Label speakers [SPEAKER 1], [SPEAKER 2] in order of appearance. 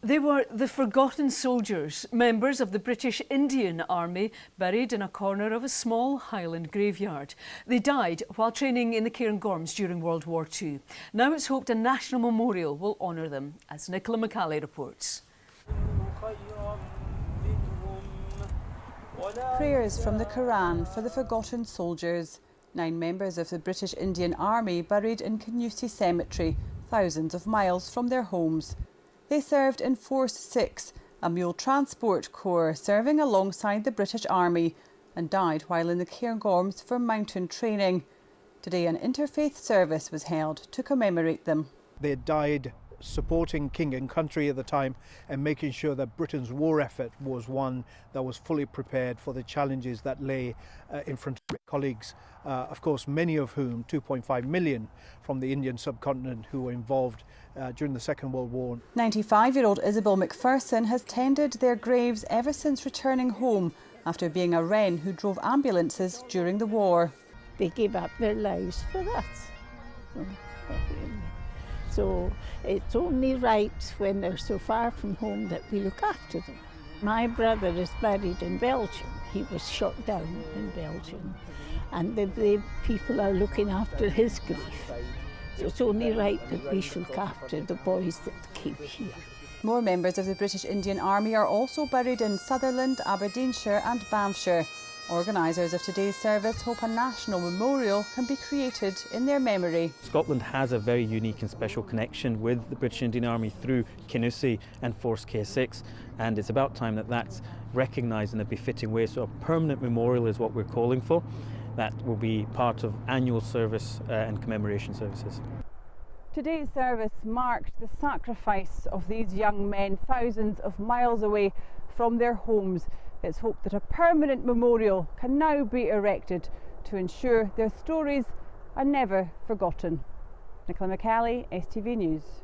[SPEAKER 1] They were the forgotten soldiers, members of the British Indian Army, buried in a corner of a small Highland graveyard. They died while training in the Cairngorms during World War II. Now it's hoped a national memorial will honour them, as Nicola McCalley reports.
[SPEAKER 2] Prayers from the Quran for the forgotten soldiers. 9 members of the British Indian Army buried in Kingussie Cemetery, thousands of miles from their homes. They served in Force 6, a mule transport corps serving alongside the British Army, and died while in the Cairngorms for mountain training. Today an interfaith service was held to commemorate them.
[SPEAKER 3] They died supporting king and country at the time and making sure that Britain's war effort was one that was fully prepared for the challenges that lay in front of colleagues, of course many of whom, 2.5 million from the Indian subcontinent, who were involved during the Second World War. 95-year-old Isabel Macpherson has tended their graves ever since returning home after being a wren who drove ambulances during the war.
[SPEAKER 4] They gave up their lives for us. So it's only right when they're so far from home that we look after them. My brother is buried in Belgium. He was shot down in Belgium, and the people are looking after his grief. So it's only right that we should look after the boys that came here.
[SPEAKER 2] More members of the British Indian Army are also buried in Sutherland, Aberdeenshire and Banffshire. Organisers of today's service hope a national memorial can be created in their memory.
[SPEAKER 5] Scotland has a very unique and special connection with the British Indian Army through Kingussie and Force K6, and it's about time that that's recognised in a befitting way. So a permanent memorial is what we're calling for. That will be part of annual service and commemoration services.
[SPEAKER 2] Today's service marked the sacrifice of these young men thousands of miles away from their homes. It's hoped that a permanent memorial can now be erected to ensure their stories are never forgotten. Nicola McCalley, STV News.